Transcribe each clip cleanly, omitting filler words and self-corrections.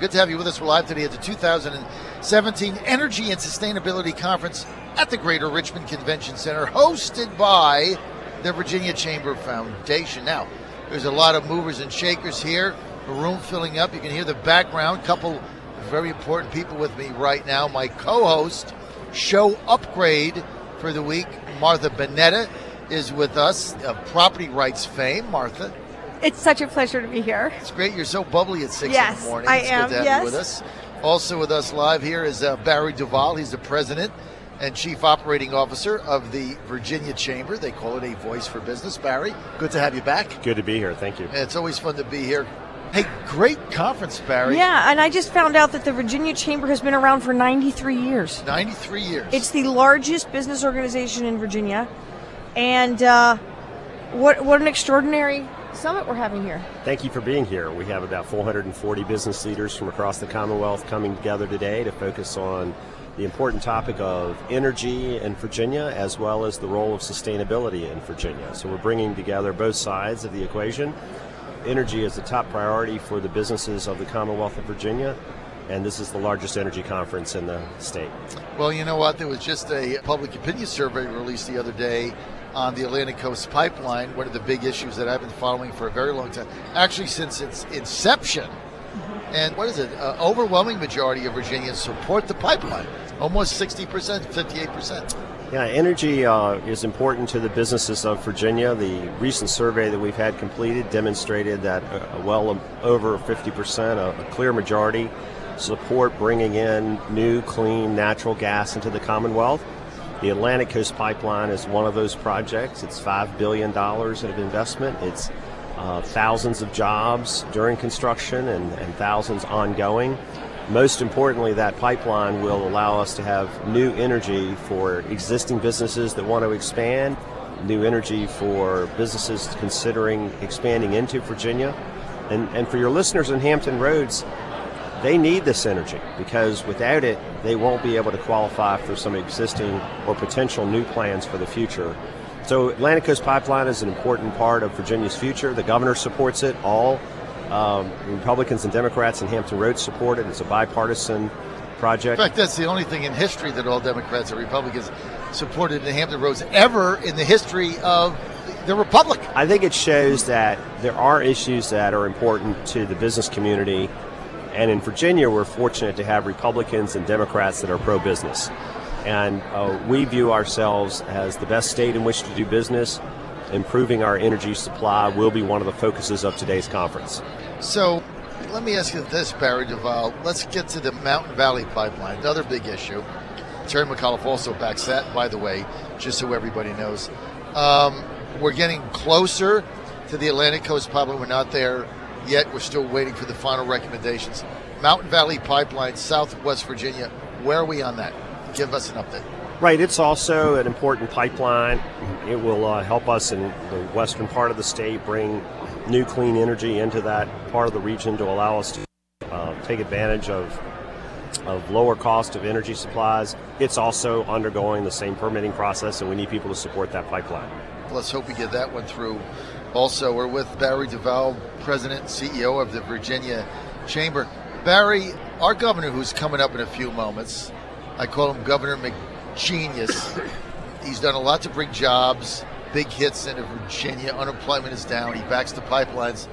Good to have you with us. We're live today at the 2017 Energy and Sustainability Conference at the Greater Richmond Convention Center, hosted by the Virginia Chamber Foundation. Now, there's a lot of movers and shakers here, the room filling up. You can hear the background. Couple very important people with me right now. My co-host, show upgrade for the week, Martha Bonetta, is with us, of property rights fame. Martha. It's such a pleasure to be here. It's great. You're so bubbly at 6 in the morning. I it's am. Good to have you with us. Also with us live here is Barry DuVal. He's the president and chief operating officer of the Virginia Chamber. They call it a voice for business. Barry, good to have you back. Good to be here. Thank you. And it's always fun to be here. Hey, great conference, Barry. Yeah, and I just found out that the Virginia Chamber has been around for 93 years. 93 years. It's the largest business organization in Virginia. And what an extraordinary summit we're having here. Thank you for being here. We have about 440 business leaders from across the Commonwealth coming together today to focus on the important topic of energy in Virginia, as well as the role of sustainability in Virginia. So we're bringing together both sides of the equation. Energy is a top priority for the businesses of the Commonwealth of Virginia, and this is the largest energy conference in the state. Well, you know what? There was just a public opinion survey released the other day on the Atlantic Coast Pipeline, one of the big issues that I've been following for a very long time, actually since its inception. And what is it? Overwhelming majority of Virginians support the pipeline, almost 60%, 58%. Yeah, energy is important to the businesses of Virginia. The recent survey that we've had completed demonstrated that well over 50%, a clear majority, support bringing in new, clean, natural gas into the Commonwealth. The Atlantic Coast Pipeline is one of those projects. It's $5 billion of investment. It's thousands of jobs during construction and thousands ongoing. Most importantly, that pipeline will allow us to have new energy for existing businesses that want to expand, new energy for businesses considering expanding into Virginia. And for your listeners in Hampton Roads, they need this energy because without it, they won't be able to qualify for some existing or potential new plans for the future. So Atlantic Coast Pipeline is an important part of Virginia's future. The governor supports it. All Republicans and Democrats in Hampton Roads support it. It's a bipartisan project. In fact, that's the only thing in history that all Democrats and Republicans supported in Hampton Roads ever in the history of the Republic. I think it shows that there are issues that are important to the business community. And in Virginia, we're fortunate to have Republicans and Democrats that are pro-business. And we view ourselves as the best state in which to do business. Improving our energy supply will be one of the focuses of today's conference. So let me ask you this, Barry DuVal. Let's get to the Mountain Valley Pipeline, another big issue. Terry McAuliffe also backs that, by the way, just so everybody knows. We're getting closer to the Atlantic Coast Pipeline. We're not there yet. We're still waiting for the final recommendations. Mountain Valley Pipeline, Southwest Virginia, where are we on that? Give us an update. Right, it's also an important pipeline. It will help us in the western part of the state bring new clean energy into that part of the region to allow us to take advantage of lower cost of energy supplies. It's also undergoing the same permitting process, and we need people to support that pipeline. Let's hope we get that one through. Also, we're with Barry DuVal, President and CEO of the Virginia Chamber. Barry, our governor, who's coming up in a few moments, I call him Governor McGenius. He's done a lot to bring jobs, big hits into Virginia. Unemployment is down. He backs the pipelines.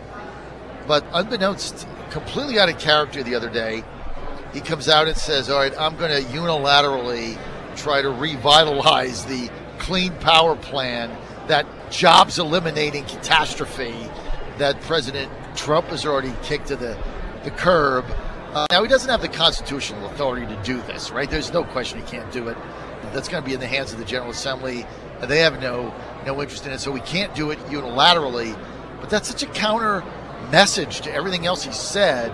But unbeknownst, completely out of character the other day, he comes out and says, all right, I'm going to unilaterally try to revitalize the clean power plan, that jobs eliminating catastrophe that President Trump has already kicked to the curb. Now, he doesn't have the constitutional authority to do this, right? There's no question he can't do it. That's going to be in the hands of the General Assembly, and they have no interest in it, so we can't do it unilaterally. But that's such a counter message to everything else he said.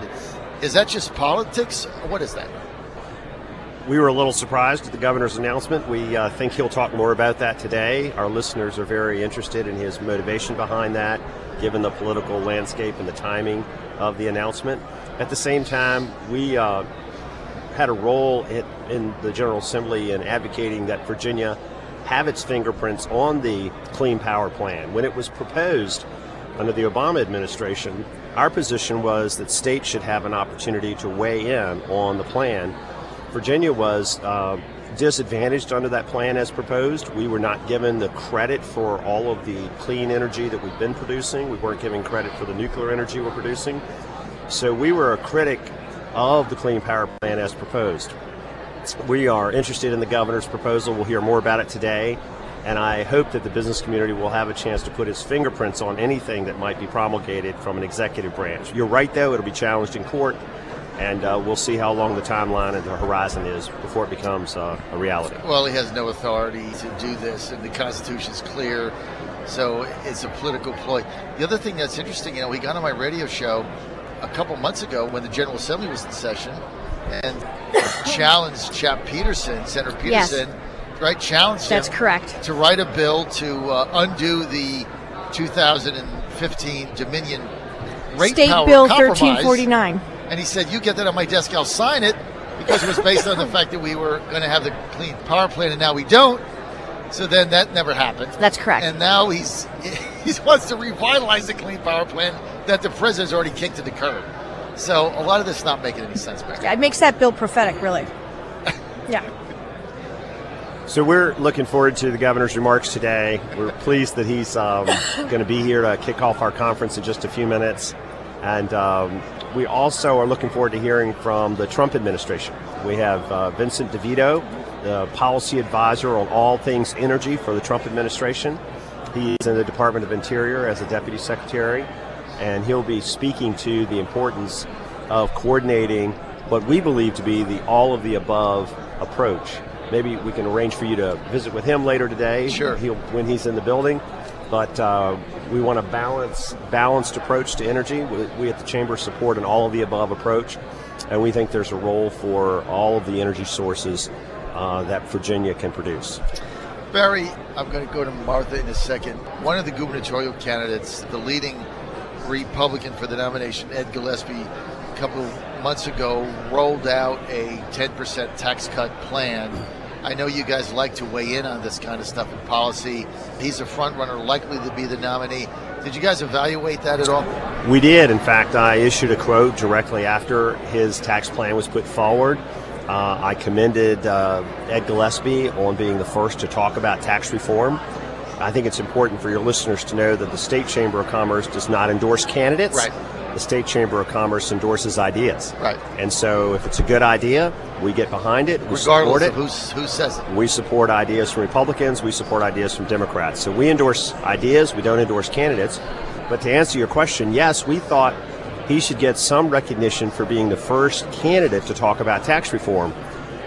Is that just politics, or what is that? We were a little surprised at the governor's announcement. We think he'll talk more about that today. Our listeners are very interested in his motivation behind that, given the political landscape and the timing of the announcement. At the same time, we had a role in the General Assembly in advocating that Virginia have its fingerprints on the Clean Power Plan. When it was proposed under the Obama administration, our position was that states should have an opportunity to weigh in on the plan. Virginia was disadvantaged under that plan as proposed. We were not given the credit for all of the clean energy that we've been producing. We weren't given credit for the nuclear energy we're producing. So we were a critic of the Clean Power Plan as proposed. We are interested in the governor's proposal. We'll hear more about it today. And I hope that the business community will have a chance to put its fingerprints on anything that might be promulgated from an executive branch. You're right, though, it'll be challenged in court, and we'll see how long the timeline and the horizon is before it becomes a reality. Well, he has no authority to do this, and the Constitution's clear, so it's a political ploy. The other thing that's interesting, he got on my radio show a couple months ago when the General Assembly was in session and challenged Senator Peterson, right? Challenged That's him correct. to write a bill to undo the 2015 Dominion rate State power Bill compromise. 1349. And he said, you get that on my desk, I'll sign it, because it was based on the fact that we were going to have the Clean Power Plan, and now we don't. So then that never happened. That's correct. And now he wants to revitalize the Clean Power Plan that the president's already kicked to the curb. So a lot of this is not making any sense back. It makes that bill prophetic, really. Yeah. So we're looking forward to the governor's remarks today. We're pleased that he's going to be here to kick off our conference in just a few minutes. And we also are looking forward to hearing from the Trump administration. We have Vincent DeVito, the policy advisor on all things energy for the Trump administration. He's in the Department of Interior as a deputy secretary, and he'll be speaking to the importance of coordinating what we believe to be the all-of-the-above approach. Maybe we can arrange for you to visit with him later today. Sure. When he's in the building. But we want a balanced approach to energy. We at the Chamber support an all-of-the-above approach, and we think there's a role for all of the energy sources that Virginia can produce. Barry, I'm going to go to Martha in a second. One of the gubernatorial candidates, the leading Republican for the nomination, Ed Gillespie, a couple of months ago rolled out a 10% tax cut plan. I know you guys like to weigh in on this kind of stuff in policy. He's a front runner, likely to be the nominee. Did you guys evaluate that at all? We did. In fact, I issued a quote directly after his tax plan was put forward. I commended Ed Gillespie on being the first to talk about tax reform. I think it's important for your listeners to know that the State Chamber of Commerce does not endorse candidates. Right. The State Chamber of Commerce endorses ideas. Right. And so if it's a good idea, we get behind it. We Regardless support it. of who says it. We support ideas from Republicans. We support ideas from Democrats. So we endorse ideas. We don't endorse candidates. But to answer your question, yes, we thought he should get some recognition for being the first candidate to talk about tax reform.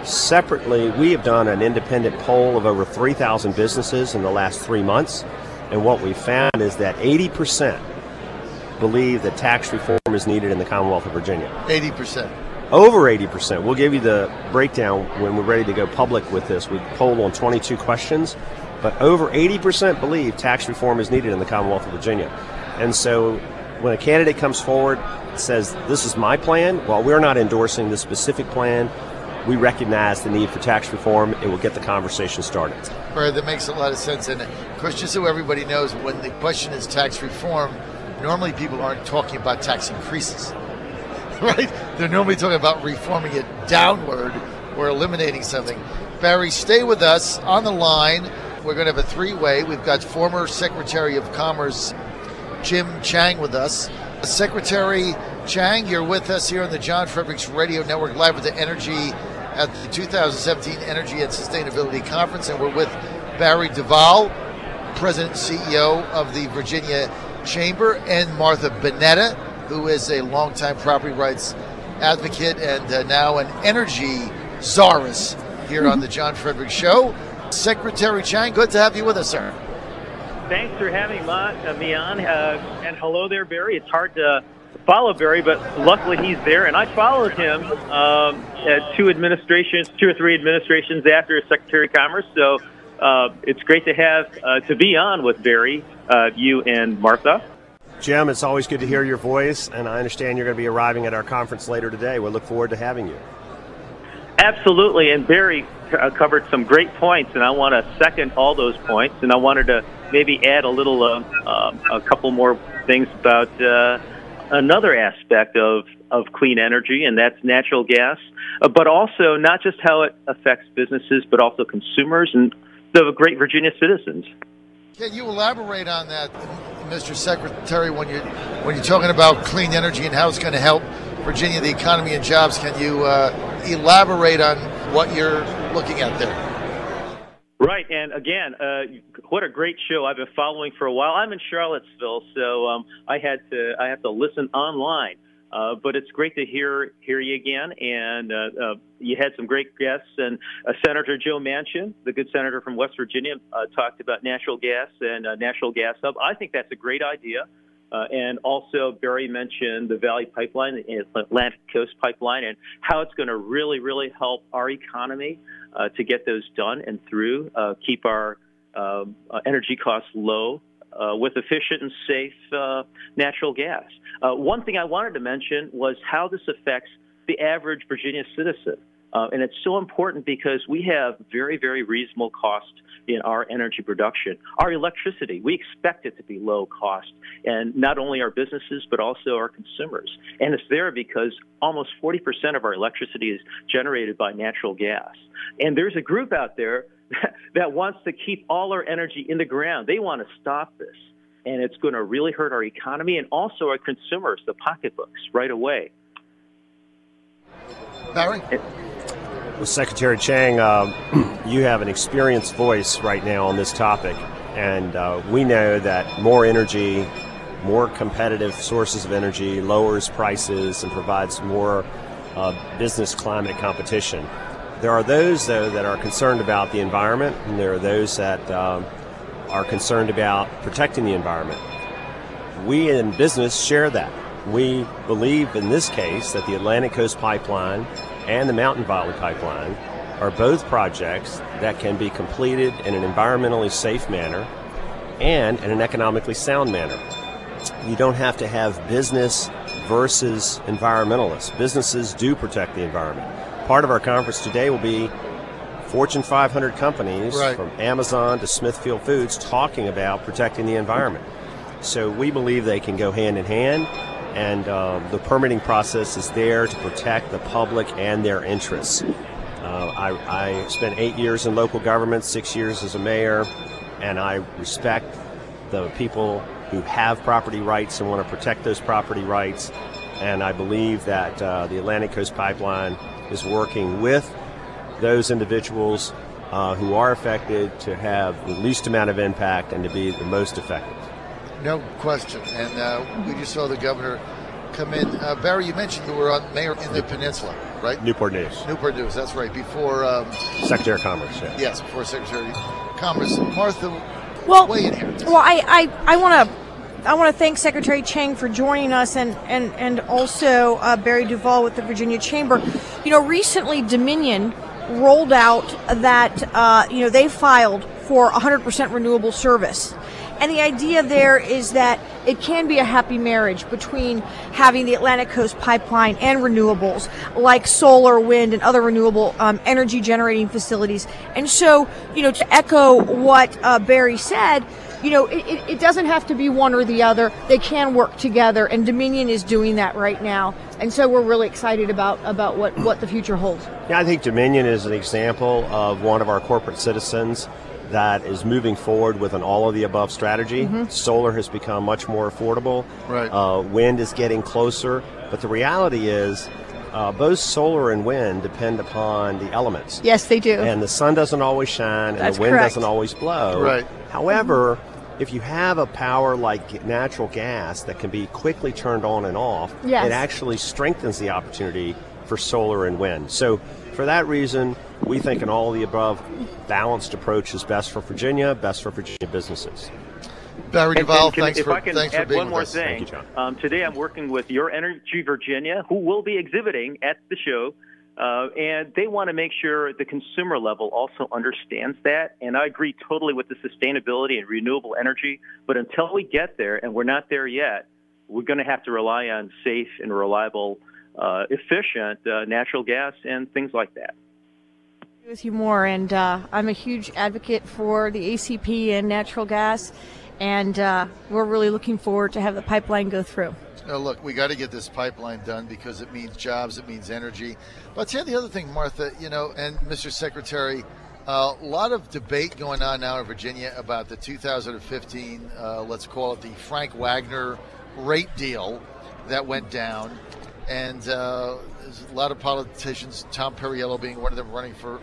Separately, we have done an independent poll of over 3,000 businesses in the last 3 months. And what we found is that 80% believe that tax reform is needed in the Commonwealth of Virginia. 80%. Over 80%. We'll give you the breakdown when we're ready to go public with this. We polled on 22 questions, but over 80% believe tax reform is needed in the Commonwealth of Virginia. And so when a candidate comes forward and says, this is my plan, while we're not endorsing the specific plan, we recognize the need for tax reform. It will get the conversation started. Right, that makes a lot of sense. And of course, just so everybody knows, when the question is tax reform, normally people aren't talking about tax increases, right? They're normally talking about reforming it downward or eliminating something. Barry, stay with us on the line. We're going to have a three-way. We've got former Secretary of Commerce Jim Chang with us. Secretary Chang, you're with us here on the John Fredericks Radio Network, live with the Energy at the 2017 Energy and Sustainability Conference, and we're with Barry DuVal, President and CEO of the Virginia Chamber, and Martha Bonetta, who is a longtime property rights advocate and now an energy czarist here on the John Fredericks Show. Secretary Chang, good to have you with us, sir. Thanks for having me on, and hello there, Barry. It's hard to follow Barry, but luckily he's there, and I followed him at two or three administrations after as Secretary of Commerce, so it's great to have to be on with Barry, you and Martha. Jim, it's always good to hear your voice, and I understand you're going to be arriving at our conference later today. We'll look forward to having you. Absolutely, and Barry covered some great points, and I want to second all those points, and I wanted to maybe add a little, a couple more things about another aspect of clean energy, and that's natural gas, but also not just how it affects businesses, but also consumers and the great Virginia citizens. Can you elaborate on that, Mr. Secretary, when you're talking about clean energy and how it's going to help Virginia, the economy, and jobs? Can you elaborate on what you're looking at there? Right, and again, what a great show! I've been following for a while. I'm in Charlottesville, so I have to listen online. But it's great to hear you again, and you had some great guests. And Senator Joe Manchin, the good senator from West Virginia, talked about natural gas and natural gas hub. I think that's a great idea. And also, Barry mentioned the Valley Pipeline, the Atlantic Coast Pipeline, and how it's going to really, really help our economy to get those done and through, keep our energy costs low with efficient and safe natural gas. One thing I wanted to mention was how this affects the average Virginia citizen. And it's so important because we have very, very reasonable cost in our energy production. Our electricity, we expect it to be low cost, and not only our businesses, but also our consumers. And it's there because almost 40% of our electricity is generated by natural gas. And there's a group out there that wants to keep all our energy in the ground. They want to stop this. And it's going to really hurt our economy and also our consumers, the pocketbooks, right away. Barry? Well, Secretary Chang, you have an experienced voice right now on this topic, and we know that more energy, more competitive sources of energy lowers prices and provides more business climate competition. There are those, though, that are concerned about the environment, and there are those that are concerned about protecting the environment. We in business share that. We believe in this case that the Atlantic Coast Pipeline and the Mountain Valley Pipeline are both projects that can be completed in an environmentally safe manner and in an economically sound manner. You don't have to have business versus environmentalists. Businesses do protect the environment. Part of our conference today will be Fortune 500 companies, right, from Amazon to Smithfield Foods, talking about protecting the environment. So we believe they can go hand in hand, and the permitting process is there to protect the public and their interests. I spent 8 years in local government, 6 years as a mayor, and I respect the people who have property rights and want to protect those property rights. And I believe that the Atlantic Coast Pipeline is working with those individuals who are affected to have the least amount of impact and to be the most effective. No question. And we just saw the governor come in. Barry, you mentioned you were on mayor in the peninsula, right? Newport News. Newport News, that's right. Before Secretary of Commerce, yeah. Yes, before Secretary of Commerce. Martha, well, weigh in here. Well, I want to thank Secretary Chang for joining us, and also Barry DuVal with the Virginia Chamber. You know, recently Dominion rolled out that they filed for 100% renewable service. And the idea there is that it can be a happy marriage between having the Atlantic Coast Pipeline and renewables like solar, wind, and other renewable energy generating facilities. And so, to echo what Barry said, it doesn't have to be one or the other. They can work together, and Dominion is doing that right now. And so we're really excited about what the future holds. Yeah, I think Dominion is an example of one of our corporate citizens that is moving forward with an all-of-the-above strategy. Mm-hmm. Solar has become much more affordable. Right. Wind is getting closer. But the reality is both solar and wind depend upon the elements. Yes, they do. And the sun doesn't always shine, and That's the wind correct. doesn't always blow. Right. However, if you have a power like natural gas that can be quickly turned on and off, yes, it actually strengthens the opportunity for solar and wind. So for that reason, we think an all-of-the-above balanced approach is best for Virginia businesses. Barry DuVal, thanks if for I can thanks add for being one more with us. thing. Thank you, John. Today I'm working with Your Energy Virginia, who will be exhibiting at the show, and they want to make sure the consumer level also understands that. And I agree totally with the sustainability and renewable energy, but until we get there, and we're not there yet, we're going to have to rely on safe and reliable, efficient natural gas and things like that. With you more, and I'm a huge advocate for the ACP and natural gas, and we're really looking forward to have the pipeline go through. Look, we got to get this pipeline done because it means jobs, it means energy. But I'll tell you the other thing, Martha, and Mr. Secretary, a lot of debate going on now in Virginia about the 2015, let's call it the Frank Wagner rate deal that went down. And there's a lot of politicians, Tom Perriello being one of them, running for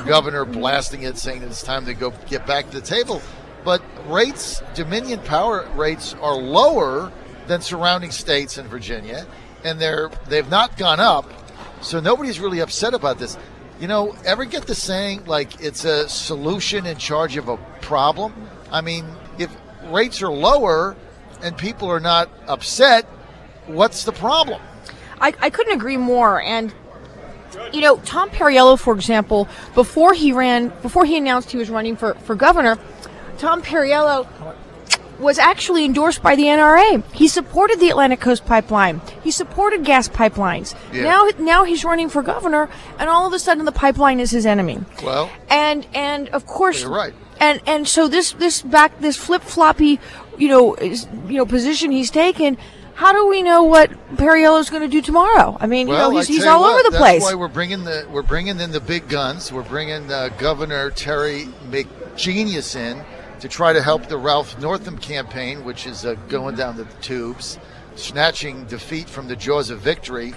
governor, blasting it, saying that it's time to go get back to the table. But rates, Dominion power rates, are lower than surrounding states in Virginia, and they've not gone up, so nobody's really upset about this. Ever get the saying, like, it's a solution in charge of a problem? I mean, if rates are lower and people are not upset, what's the problem? I couldn't agree more. And Tom Perriello, for example, before he announced he was running for governor, Tom Perriello was actually endorsed by the NRA. He supported the Atlantic Coast Pipeline. He supported gas pipelines. Yeah. Now he's running for governor, and all of a sudden the pipeline is his enemy. Well, and of course, you're right. And so this flip-floppy, position he's taken. How do we know what Perriello's going to do tomorrow? I mean, he's all over the place. That's why we're bringing in the big guns. We're bringing Governor Terry McGenius in to try to help the Ralph Northam campaign, which is going down the tubes, snatching defeat from the jaws of victory.